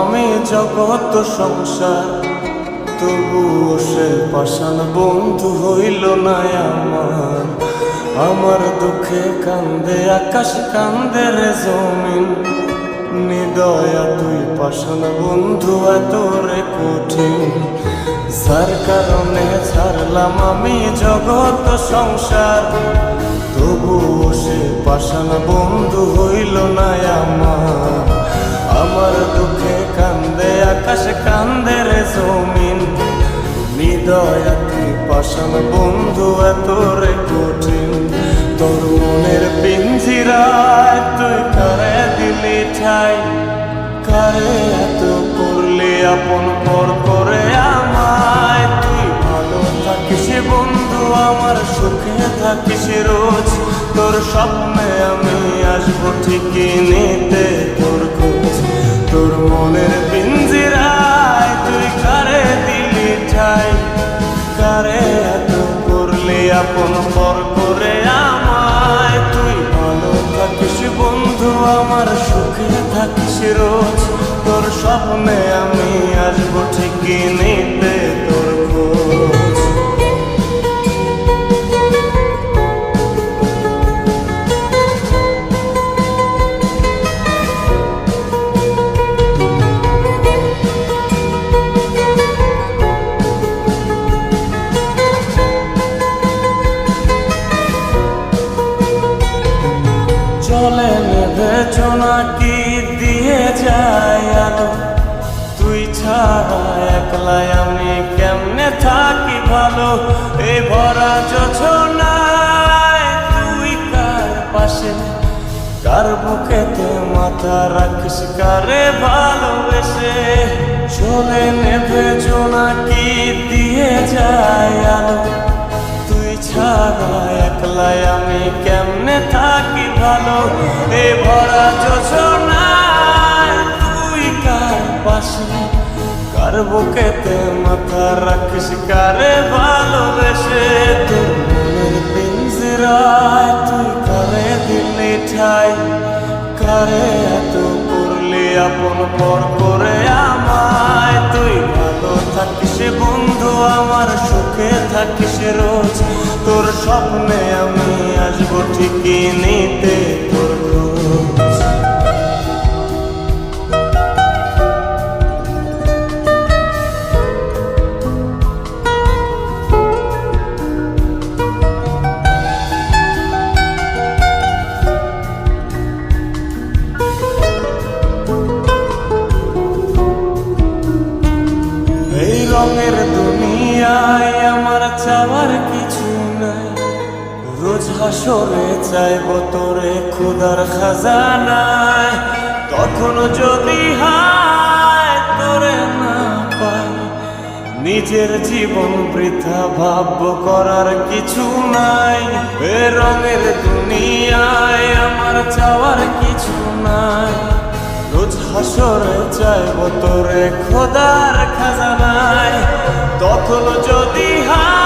আমি জগৎ সংসার, তবুও সে পাষাণ বন্ধু হইল না আমার। আমার দুঃখে কান্দে আকাশ, কান্দে রে জমিন, নিদয়া তুই পাষাণ বন্ধু এত রে কঠিন। যার কারণে ছাড়লাম আমি জগৎ সংসার, তবুও সে পাষাণ বন্ধু হইল না আমার। আমার দুঃখে কান্দে আকাশ, কান্দে রে জমিন, নিদয়া তুই পাষাণ বন্ধু এত রে কঠিন। তোর মনের পিঞ্জিরায় তুই কারে দিলি ঠাই, কারে এত করলি আপন পর করে আমায়। তুই ভালো থাকিস বন্ধু আমার, সুখে থাকিস রোজ, তোর স্বপ্নে আমি আসবো ঠিকই নিতে তোর খোঁজ। তোর মনের পিঞ্জিরায় তুই কারে দিলি ঠাই, কারে এত করলি আপন পর করে আমায়। তুই ভালো থাকিস বন্ধু আমার, সুখে থাকিস রোজ, তোর স্বপ্নে আমি আসবো ঠিকই নিতে তোর খোঁজ। চলে নেবে জোনাকি দিয়ে যায় আলো, তুই ছাড়া একলাই আমি কেমনে থাকি ভালো। এই ভরা যোছনায় তুই কার পাশে, কার বুকেতে মাথা রাখিস, কারে ভালোবেসে। চলে নেবে জোনাকি দিয়ে যায় আলো, তুই ছাড়া একলাই আমি কেমনে থাকি ভালো। এ ভরা যোছনায় তুই কার পাশে, কার বুকেতে মাথা রাখিস, কারে ভালোবেসে। তোর মনের পিঞ্জিরায় তুই কারে দিলি ঠাই, কারে এত করলি আপন পর করে আমায়। তুই ভালো থাকিস বন্ধু আমার, সুখে থাকিস রোজ, তোর স্বপ্নে আমি আসবো ঠিকই নিতে তোর খোঁজ। এই রঙের দুনিয়ায় আমার চাওয়ার কিছু নাই, রোজ হাসরে চাইব তোরে খোদার খাজানায়। তখন যদি হায় তোরে না পাই, নিজের জীবন বৃথা ভাবব করার কিছু নাই। এ রঙের দুনিয়ায় আমার চাওয়ার কিছু নাই, রোজ হাসরে চাইব তোরে খোদার খাজানায়। তখন যদি হায়